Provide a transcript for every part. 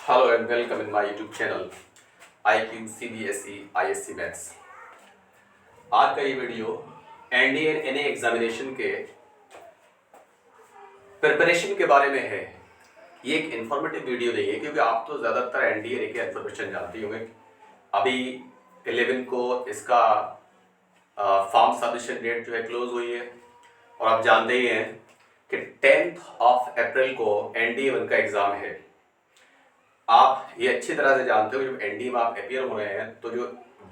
Hello and welcome in my YouTube channel IQ CBSE ISC Maths। आज का ये video NDA NA examination के preparation के बारे में है। ये एक इन्फॉर्मेटिव वीडियो नहीं है क्योंकि आप तो ज़्यादातर एनडीए के इन्फॉर्मेशन जानते होंगे। अभी 11 को इसका फॉर्म सबमिशन डेट जो है क्लोज हुई है और आप जानते ही हैं कि 10 अप्रैल को एनडीए 1 का एग्ज़ाम है। आप ये अच्छी तरह से जानते हो जब एनडीए में आप अपियर हो रहे हैं तो जो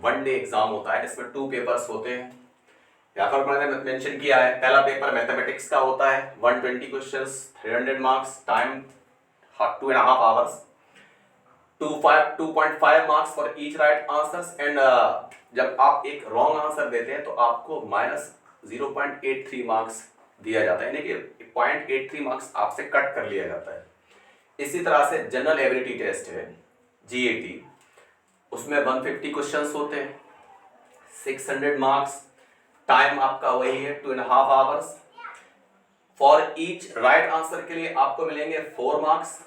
1 डे एग्जाम होता है इसमें 2 पेपर्स होते हैं। यहाँ पर मैंने मेंशन किया है, पहला पेपर मैथमेटिक्स का होता है 120 questions 300 marks, time 2.5 hours, 2.5 marks for each right answers and जब आप एक रॉन्ग आंसर देते हैं तो आपको -0.83 मार्क्स दिया जाता है, यानी कि 0.83 मार्क्स आपसे कट कर लिया जाता है। इसी तरह से जनरल एबिलिटी टेस्ट है जीएटी, उसमें 150 क्वेश्चंस होते हैं, 600 मार्क्स, टाइम आपका वही है 2.5 hours. For each right answer के लिए आपको मिलेंगे 4 मार्क्स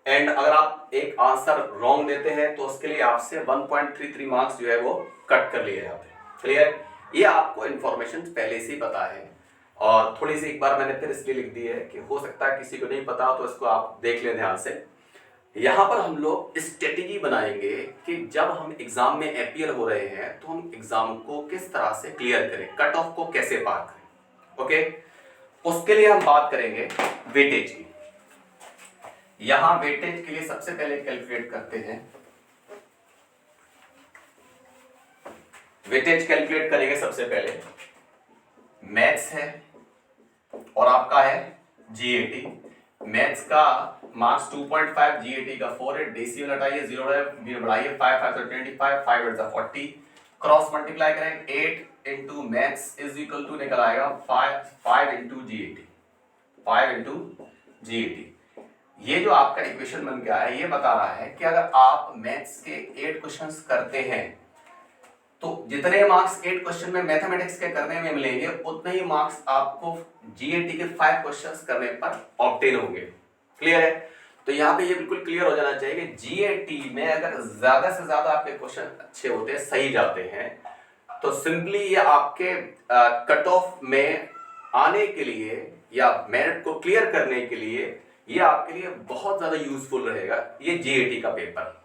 एंड अगर आप एक आंसर रॉन्ग देते हैं तो उसके लिए आपसे 1.33 मार्क्स जो है वो कट कर लिए जाते हैं। क्लियर? ये आपको इंफॉर्मेशन पहले से ही पता है और थोड़ी सी एक बार मैंने फिर इसलिए लिख दी है कि हो सकता है किसी को नहीं पता तो इसको आप देख लें ध्यान से। यहाँ पर हम लोग स्ट्रेटेजी बनाएंगे कि जब हम एग्जाम में अपियर हो रहे हैं तो हम एग्जाम को किस तरह से क्लियर करें, कट ऑफ को कैसे पार करें। ओके, उसके लिए हम बात करेंगे वेटेज की। यहाँ वेटेज के लिए सबसे पहले कैलकुलेट करते हैं, वेटेज कैलकुलेट करेंगे सबसे पहले। मैथ्स है और आपका है जीएटी। मैथ्स का मार्क्स 2.5, जीएटी का 4 है, डेसिमल हटाइए, 0 बढ़ाइए, 5 5 25, 5 8 40, क्रॉस मल्टीप्लाई करें 8 into maths is equal to निकल आएगा 5 इंटू जीएटी, 5 इंटू जीएटी। ये जो आपका इक्वेशन बन गया है ये बता रहा है कि अगर आप मैथ्स के 8 क्वेश्चंस करते हैं तो जितने मार्क्स 8 क्वेश्चन में मैथमेटिक्स के करने में मिलेंगे उतने ही मार्क्स आपको जीएटी के 5 क्वेश्चंस करने पर ऑब्टेन होंगे। क्लियर है? तो यहाँ पे ये बिल्कुल क्लियर हो जाना चाहिए कि जीएटी में अगर ज्यादा से ज्यादा आपके क्वेश्चन अच्छे होते हैं, सही जाते हैं, तो सिंपली ये आपके कट ऑफ में आने के लिए या मेरिट को क्लियर करने के लिए ये आपके लिए बहुत ज्यादा यूजफुल रहेगा ये जीएटी का पेपर।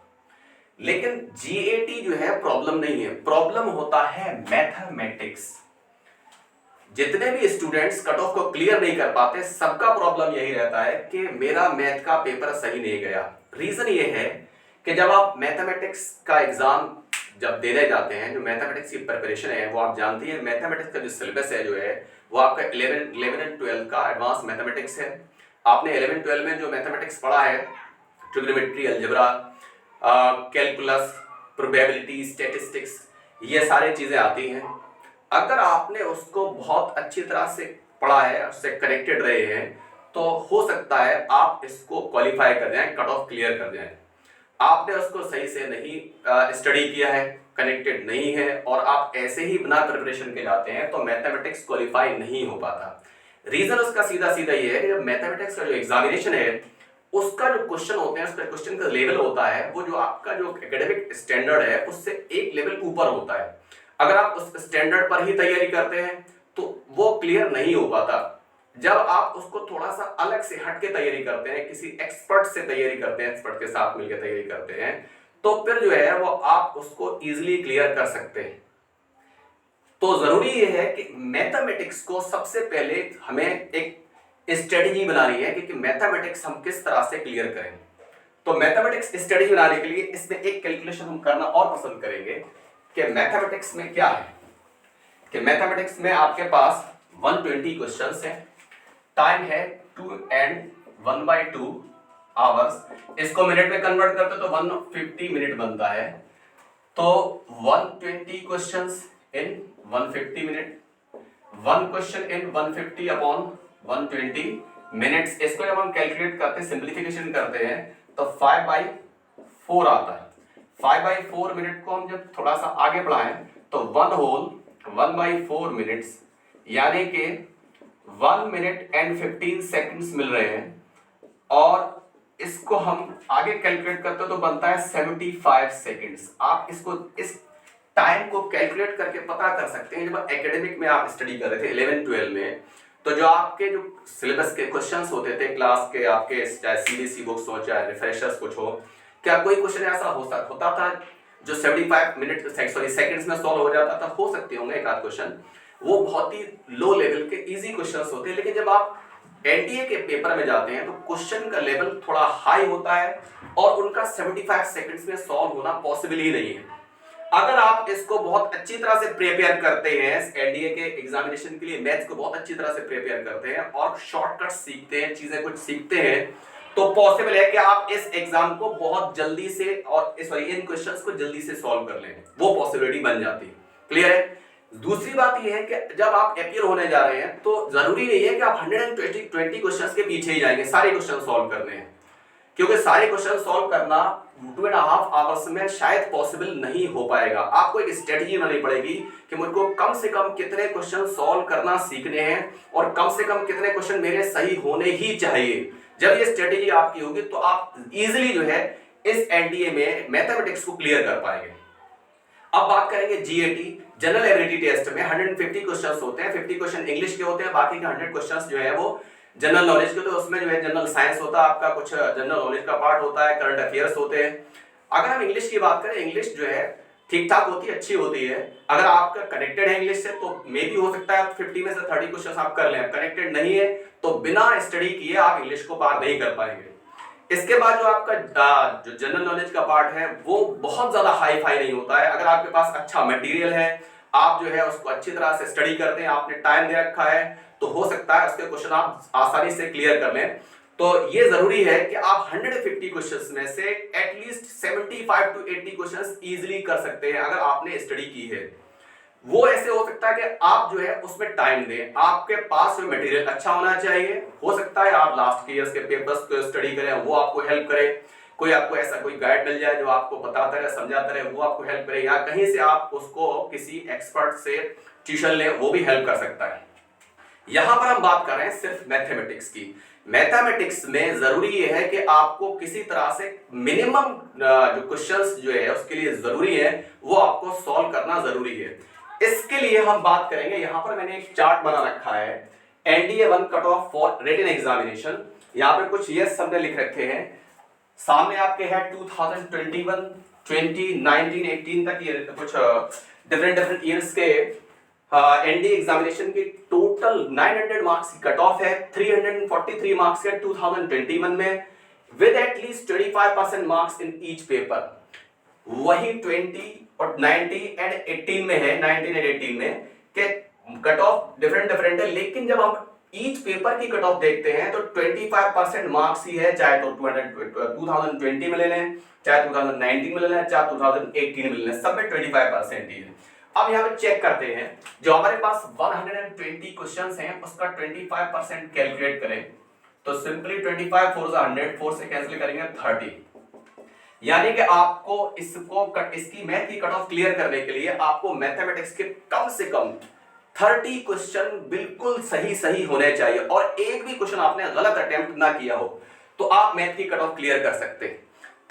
लेकिन जीएटी जो है प्रॉब्लम नहीं है, प्रॉब्लम होता है मैथमेटिक्स। जितने भी स्टूडेंट्स कट ऑफ को क्लियर नहीं कर पाते सबका प्रॉब्लम यही रहता है कि मेरा मैथ का पेपर सही नहीं गया। रीजन ये है कि जब आप मैथमेटिक्स का एग्जाम जब देने जाते हैं, जो मैथमेटिक्स की प्रिपरेशन है वो आप जानती हैं, मैथमेटिक्स का जो सिलेबस है जो है वो आपका 11 एंड 12 का एडवांस मैथमेटिक्स है। आपने 11-12 में जो मैथमेटिक्स पढ़ा है, trigonometry, algebra, calculus, probability, statistics, ये सारी चीजें आती हैं। अगर आपने उसको बहुत अच्छी तरह से पढ़ा है, उससे कनेक्टेड रहे हैं, तो हो सकता है आप इसको क्वालिफाई कर जाएं, कट ऑफ क्लियर कर जाएं। आपने उसको सही से नहीं स्टडी किया है, कनेक्टेड नहीं है और आप ऐसे ही बिना प्रिपरेशन के जाते हैं तो मैथमेटिक्स क्वालिफाई नहीं हो पाता। रीजन उसका सीधा सीधा ये है कि मैथमेटिक्स का जो एग्जामिनेशन है उसका जो क्वेश्चन होते हैं, उसका क्वेश्चन का लेवल होता है वो जो आपका जो एकेडमिक स्टैंडर्ड है उससे एक लेवल ऊपर होता है। अगर आप उस स्टैंडर्ड पर ही तैयारी करते हैं तो वो क्लियर नहीं हो पाता। जब आप उसको थोड़ा सा अलग से हट के तैयारी करते हैं, किसी एक्सपर्ट से तैयारी करते हैं, एक्सपर्ट के साथ मिलकर तैयारी करते हैं, तो फिर जो है वो आप उसको इजीली क्लियर कर सकते हैं। तो जरूरी यह है कि मैथमेटिक्स को सबसे पहले हमें एक स्ट्रेटेजी बनानी है कि मैथमेटिक्स हम किस तरह से क्लियर करें। तो मैथमेटिक्स स्ट्रेटेजी बनाने के लिए इसमें एक कैलकुलेशन हम करना और पसंद करेंगे कि मैथमेटिक्स में क्या है कि मैथमेटिक्स में आपके पास 120 क्वेश्चंस हैं, टाइम है 2 एंड 1/2 आवर्स। इसको मिनट में कन्वर्ट करते तो 150 मिनट बनता है। तो 120 questions in 150 minute, 1 question in 150 upon 120 minutes. इसको जब हम कैलकुलेट करते हैं, सिंप्लीफिकेशन करते हैं तो 5/4 आता है। 5/4 मिनट को हम जब थोड़ा सा आगे बढ़ाएं तो 1 होल 1/4 मिनट्स, यानी कि 1 मिनट एंड 15 सेकंड्स मिल रहे हैं। और इसको हम आगे कैलकुलेट करते हैं तो बनता है 75 सेकेंड्स। आप इसको इस टाइम को कैलकुलेट करके पता कर सकते हैं। जब एकेडमिक में आप स्टडी कर रहे थे 11-12 में, तो जो आपके जो सिलेबस के क्वेश्चंस होते थे क्लास के, आपके चाहे सीबीएसई बुक्स हो चाहे रिफ्रेशर्स कुछ हो, क्या कोई क्वेश्चन ऐसा होता था जो 75 सेकंड्स में सॉल्व हो जाता था? हो सकते होंगे एक आध क्वेश्चन, वो बहुत ही लो लेवल के इजी क्वेश्चंस होते हैं। लेकिन जब आप एनडीए के पेपर में जाते हैं तो क्वेश्चन का लेवल थोड़ा हाई होता है और उनका 75 सेकंड्स में सॉल्व होना पॉसिबल ही नहीं है। अगर आप इसको बहुत अच्छी तरह से प्रिपेयर करते हैं, एनडीए के एग्जामिनेशन के लिए मैथ्स को बहुत अच्छी तरह से प्रिपेयर करते हैं और शॉर्टकट सीखते हैं, चीजें कुछ सीखते हैं, तो पॉसिबल है कि आप इस एग्जाम को बहुत जल्दी से और इन क्वेश्चंस को जल्दी से सॉल्व कर लें, वो पॉसिबिलिटी बन जाती है। क्लियर है? दूसरी बात यह है कि जब आप अपियर होने जा रहे हैं तो जरूरी नहीं है कि आप 120 क्वेश्चंस के पीछे ही जाएंगे सारे क्वेश्चन सॉल्व करने हैं, क्योंकि सारे क्वेश्चन सॉल्व करना 2.5 आवर्स में शायद पॉसिबल नहीं हो पाएगा। आपको एक स्ट्रेटजी बनानी पड़ेगी कि मुझको कम से कम कितने क्वेश्चन सॉल्व करना सीखने हैं और कम से कम कितने क्वेश्चन मेरे सही होने ही चाहिए। जब ये स्ट्रेटजी आपकी होगी तो आप इजीली जो है इस एनडीए में मैथमेटिक्स को क्लियर कर पाएंगे। अब बात करेंगे जीएटी जनरल एबिलिटी टेस्ट में 150 क्वेश्चंस होते हैं, 50 क्वेश्चन इंग्लिश के होते हैं, बाकी के 100 क्वेश्चंस जो है वो जनरल नॉलेज के। तो उसमें जो है जनरल साइंस होता है आपका, कुछ जनरल नॉलेज का पार्ट होता है, करंट अफेयर्स होते हैं। अगर हम इंग्लिश की बात करें, इंग्लिश जो है ठीक ठाक होती है, अच्छी होती है। अगर आपका कनेक्टेड है इंग्लिश से तो मे भी हो सकता है 50 में से 30 क्वेश्चन आप कर लें। कनेक्टेड नहीं है तो बिना स्टडी किए आप इंग्लिश को पार नहीं कर पाएंगे। इसके बाद जो आपका जो जनरल नॉलेज का पार्ट है वो बहुत ज्यादा हाई फाई नहीं होता है। अगर आपके पास अच्छा मटेरियल है, आप जो है उसको अच्छी तरह से स्टडी करते हैं, आपने टाइम दे रखा है, तो हो सकता है उसके क्वेश्चन आप आसानी से क्लियर कर लें। तो ये जरूरी है कि आप 150 क्वेश्चंस में से एटलीस्ट 75 to 80 क्वेश्चंस इजीली कर सकते हैं अगर आपने स्टडी की है। वो ऐसे हो सकता है कि आप जो है उसमें टाइम दें, आपके पास में मटेरियल अच्छा होना चाहिए। हो सकता है आप लास्ट के ईयर्स के पेपर्स को स्टडी करें, वो आपको हेल्प करे, कोई आपको ऐसा कोई गाइड मिल जाए जो आपको बताता रहे, समझाता रहे, वो आपको हेल्प करे, या कहीं से आप उसको किसी एक्सपर्ट से ट्यूशन लें, वो भी हेल्प कर सकता है। यहां पर हम बात कर रहे हैं सिर्फ मैथमेटिक्स की। मैथमेटिक्स में जरूरी यह है कि आपको किसी तरह से मिनिमम जो क्वेश्चंस जो है उसके लिए जरूरी है वो आपको सॉल्व करना जरूरी है। इसके लिए हम बात करेंगे, यहां पर मैंने एक चार्ट बना रखा है, NDA 1 cut off for written examination. यहां पर कुछ ईयर्स हमने लिख रखे हैं, सामने आपके है 2021, 20, 19, 18 तक ये कुछ डिफरेंट ईयर्स के एनडीए एग्जामिनेशन की टोटल 900 मार्क्स की कट ऑफ है। 343 मार्क्स है 2021 में, with at least 25% marks in each paper. वही 20 और 90 एंड 18 में है, 19 एंड 18 में के कट ऑफ डिफरेंट है, लेकिन जब हम ईच पेपर की कट ऑफ देखते हैं तो 25% मार्क्स ही है, चाहे तो 2020 में ले लें, चाहे 2019 में ले लें, चाहे 2018 में ले लें, सब में 25% ही है। अब यहाँ पे चेक करते हैं, जो हमारे पास 120 क्वेश्चंस हैं उसका 25% कैलकुलेट करें तो सिंपली 25 4 100, 4 से कैंसिल करेंगे 30, यानी कि आपको इसकी मैथ की कट ऑफ क्लियर करने के लिए आपको मैथमेटिक्स के कम से कम 30 क्वेश्चन बिल्कुल सही होने चाहिए, और एक भी क्वेश्चन आपने गलत अटेम्प्ट ना किया हो तो आप मैथ की कट ऑफ क्लियर कर सकते हैं।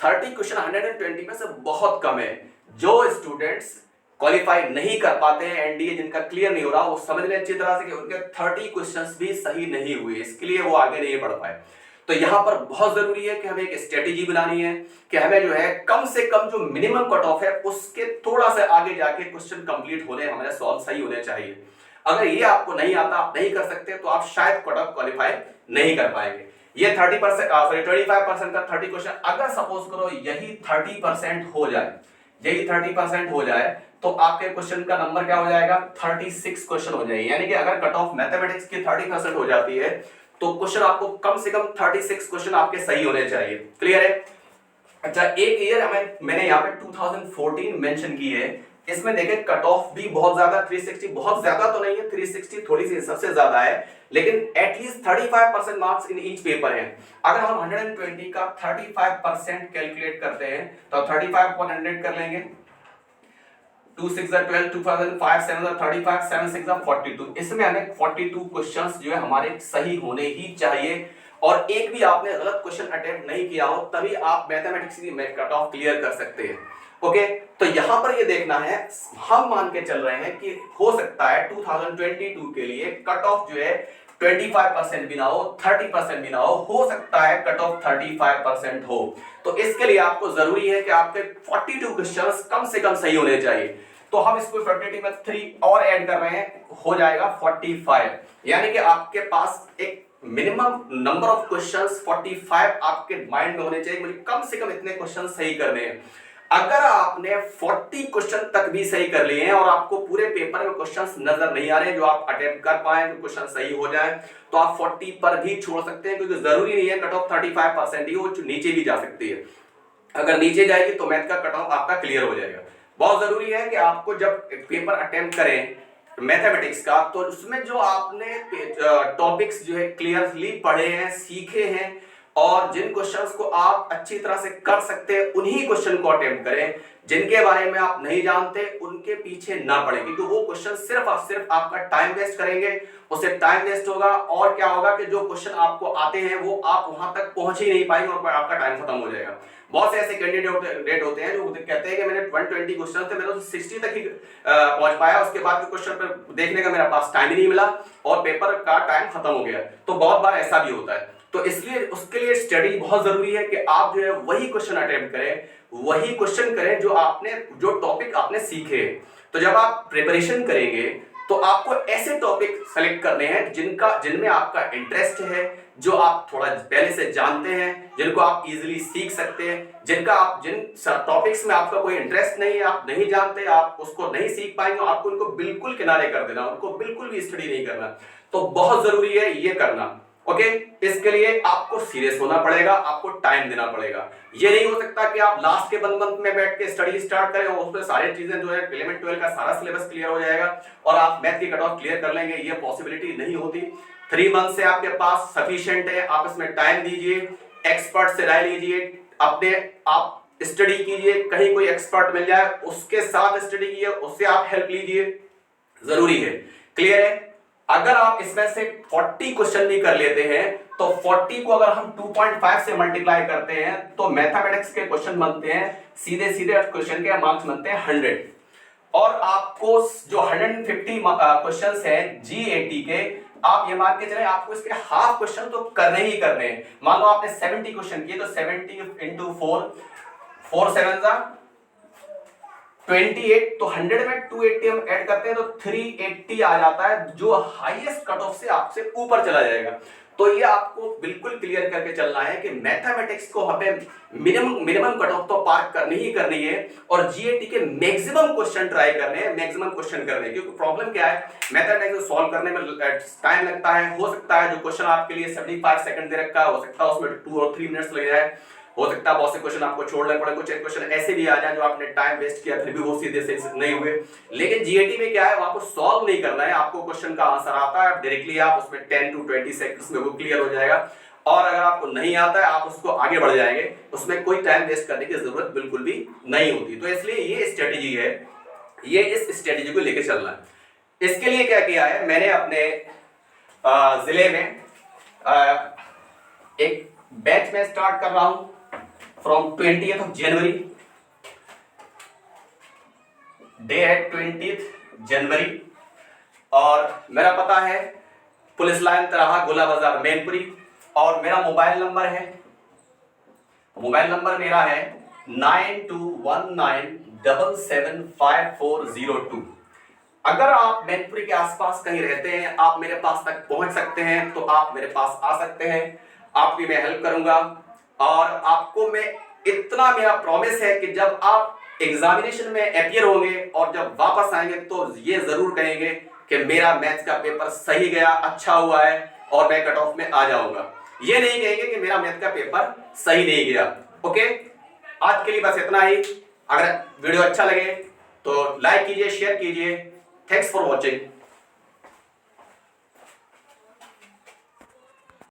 30 क्वेश्चन 120 में से बहुत कम है। जो स्टूडेंट्स क्वालिफाई नहीं कर पाते हैं एनडीए, जिनका क्लियर नहीं हो रहा, वो समझ लें अच्छी तरह से कि उनके 30 क्वेश्चंस भी सही नहीं हुए, इसके लिए वो आगे नहीं बढ़ पाए। तो यहां पर बहुत जरूरी है कि हमें एक स्ट्रेटेजी बनानी है कि हमें जो है कम से कम जो मिनिमम कट ऑफ है उसके थोड़ा सा आगे जाके क्वेश्चन कंप्लीट होने, हमारे सॉल्व सही होने चाहिए। अगर ये आपको नहीं आता, आप नहीं कर सकते, तो आप शायद कट ऑफ क्वालिफाई नहीं कर पाएंगे। ये 25% का 30 क्वेश्चन, अगर सपोज करो यही 30% हो जाए, यही 30% हो जाए तो आपके क्वेश्चन का नंबर क्या हो जाएगा, 36 क्वेश्चन हो जाएगी। यानी कि अगर कट ऑफ मैथमेटिक्स की 30% हो जाती है तो क्वेश्चन आपको कम से कम 36 क्वेश्चन आपके सही होने चाहिए। क्लियर है? अच्छा, एक ईयर मैंने यहाँ पे 2014 मेंशन की है, इसमें देखें कट ऑफ भी बहुत ज्यादा, 360 बहुत ज्यादा तो नहीं है, 360 थोड़ी सी सबसे ज्यादा है, लेकिन at least 35% marks in each paper है। अगर हम 120 का 35% कैलकुलेट करते हैं तो 35 को 100 कर लेंगे, 2 6 12, 2 5 7 35, 7 6 42। इसमें हमें 42 क्वेश्चंस जो है हमारे सही होने ही चाहिए, और एक भी आपने गलत क्वेश्चन अटेम्प्ट नहीं किया हो, तभी आप मैथमेटिक्स की कट ऑफ क्लियर कर सकते हैं। ओके, तो यहां पर ये देखना है, हम मान के चल रहे हैं कि हो सकता है 2022 के लिए कट ऑफ जो है 25% भी ना हो, 30% भी ना हो सकता है कट ऑफ 35% हो। तो इसके लिए आपको जरूरी है कि आपके 42 क्वेश्चंस कम से कम सही होने चाहिए। तो हम इसको 42 में 3 और ऐड कर रहे हैं, हो जाएगा 45, यानी कि आपके पास एक मिनिमम नंबर ऑफ क्वेश्चंस 45 आपके माइंड में होने चाहिए, मुझे कम से कम इतने क्वेश्चन सही करने हैं। अगर आपने 40 क्वेश्चन तक भी सही कर लिए हैं और आपको पूरे पेपर में क्वेश्चंस नजर नहीं आ रहे जो आप अटेम्प्ट कर पाए, जो क्वेश्चन सही हो जाए, तो आप 40 पर भी छोड़ सकते हैं, क्योंकि जरूरी नहीं है कट ऑफ 35% ही हो, नीचे भी जा सकती है। अगर नीचे जाएगी तो मैथ का कट ऑफ आपका क्लियर हो जाएगा। बहुत जरूरी है कि आपको जब पेपर अटेम्प्ट करें मैथमेटिक्स का, तो उसमें जो आपने टॉपिक्स जो है क्लियरली पढ़े हैं, सीखे हैं, और जिन क्वेश्चंस को आप अच्छी तरह से कर सकते हैं उन्हीं क्वेश्चन को अटेम्प्ट करें। जिनके बारे में आप नहीं जानते उनके पीछे ना पड़े, क्योंकि वो क्वेश्चन सिर्फ और सिर्फ आपका टाइम वेस्ट करेंगे, उससे टाइम वेस्ट होगा। और क्या होगा कि जो क्वेश्चन आपको आते हैं वो आप वहां तक पहुंच ही नहीं पाएंगे और आपका टाइम खत्म हो जाएगा। बहुत से ऐसे कैंडिडेट होते हैं जो कहते हैं कि मैंने 120 क्वेश्चन थे, मैंने तो 60 तक ही पहुंच पाया, उसके बाद के क्वेश्चन पर देखने का मेरे पास टाइम ही नहीं मिला और पेपर का टाइम खत्म हो गया। तो बहुत बार ऐसा भी होता है। तो इसलिए उसके लिए स्टडी बहुत जरूरी है कि आप जो है वही क्वेश्चन अटेम्प्ट करें, वही क्वेश्चन करें जो टॉपिक आपने सीखे। तो जब आप प्रिपरेशन करेंगे तो आपको ऐसे टॉपिक सेलेक्ट करने हैं जिनमें आपका इंटरेस्ट है, जो आप थोड़ा पहले से जानते हैं, जिनको आप इजीली सीख सकते हैं। जिन टॉपिक्स में आपका कोई इंटरेस्ट नहीं है, आप नहीं जानते, आप उसको नहीं सीख पाएंगे, आपको उनको बिल्कुल किनारे कर देना, उनको बिल्कुल भी स्टडी नहीं करना। तो बहुत जरूरी है ये करना। ओके, इसके लिए आपको सीरियस होना पड़ेगा, आपको टाइम देना पड़ेगा। ये नहीं हो सकता कि आप लास्ट के 1 मंथ में बैठ के स्टडी स्टार्ट करें और उसमें सारी चीजें जो है 11 12 का सारा सिलेबस क्लियर हो जाएगा और आप मैथ की कट ऑफ क्लियर कर लेंगे, ये पॉसिबिलिटी नहीं होती। 3 मंथ से आपके पास सफिशिएंट है, आप इसमें टाइम दीजिए, एक्सपर्ट से राय लीजिए, अपने आप स्टडी कीजिए, कहीं कोई एक्सपर्ट मिल जाए उसके साथ स्टडी कीजिए, उससे आप हेल्प लीजिए, जरूरी है। क्लियर है? अगर आप इसमें से 40 क्वेश्चन भी कर लेते हैं तो 40 को अगर हम 2.5 से मल्टीप्लाई करते हैं तो मैथमेटिक्स के क्वेश्चन बनते हैं, सीधे सीधे क्वेश्चन के मार्क्स बनते हैं 100। और आपको जो 150 क्वेश्चंस हैं जीएटी के, आप ये मान के चले आपको इसके हाफ क्वेश्चन तो करने ही करने हैं। मान लो आपने 70 क्वेश्चन किए तो 70 इंटू 4 7 जा 28, तो 100 में 280 हम ऐड करते हैं तो 380 आ जाता है, जो हाईएस्ट कट ऑफ से आपसे ऊपर चला जाएगा। तो ये आपको बिल्कुल क्लियर करके चलना है कि मैथमेटिक्स को हमें मिनिमम कट ऑफ तो पार करनी ही करनी है और जीएटी के मैक्सिमम क्वेश्चन ट्राई करने हैं, मैक्सिमम क्वेश्चन करने हैं। क्योंकि प्रॉब्लम क्या है, मैथमेटिक्स को सॉल्व करने में टाइम लगता है। हो सकता है जो क्वेश्चन आपके लिए 75 सेकंड दे रखा है, हो सकता है उसमें 2 और 3 मिनट्स लग जाए, हो सकता है बहुत से क्वेश्चन आपको छोड़ने पड़े, कुछ क्वेश्चन ऐसे भी आ जाए जो आपने टाइम वेस्ट किया फिर भी वो सीधे से नहीं हुए। लेकिन जीएटी में क्या है, वो आपको सॉल्व नहीं करना है, आपको क्वेश्चन का आंसर आता है डायरेक्टली, आप उसमें 10 to 20 सेकंड्स में वो क्लियर हो जाएगा। और अगर आपको नहीं आता है आप उसको आगे बढ़ जाएंगे, उसमें कोई टाइम वेस्ट करने की जरूरत बिल्कुल भी नहीं होती। तो इसलिए ये स्ट्रेटेजी है, ये इस स्ट्रेटेजी को लेकर चलना है। इसके लिए क्या किया है, मैंने अपने जिले में एक बैच में स्टार्ट कर रहा हूं from 20th of January, day है 20th जनवरी, और मेरा पता है पुलिस लाइन तरह गोला बाजार मैनपुरी, और मेरा मोबाइल नंबर मेरा है 9219775402। अगर आप मैनपुरी के आसपास कहीं रहते हैं, आप मेरे पास तक पहुंच सकते हैं, तो आप मेरे पास आ सकते हैं, आपकी मैं हेल्प करूंगा। और आपको मैं इतना मेरा प्रॉमिस है कि जब आप एग्जामिनेशन में अपीयर होंगे और जब वापस आएंगे तो ये जरूर कहेंगे कि मेरा मैथ्स का पेपर सही गया, अच्छा हुआ है और मैं कट ऑफ में आ जाऊंगा। ये नहीं कहेंगे कि मेरा मैथ का पेपर सही नहीं गया। ओके, आज के लिए बस इतना ही। अगर वीडियो अच्छा लगे तो लाइक कीजिए, शेयर कीजिए। Thanks for watching.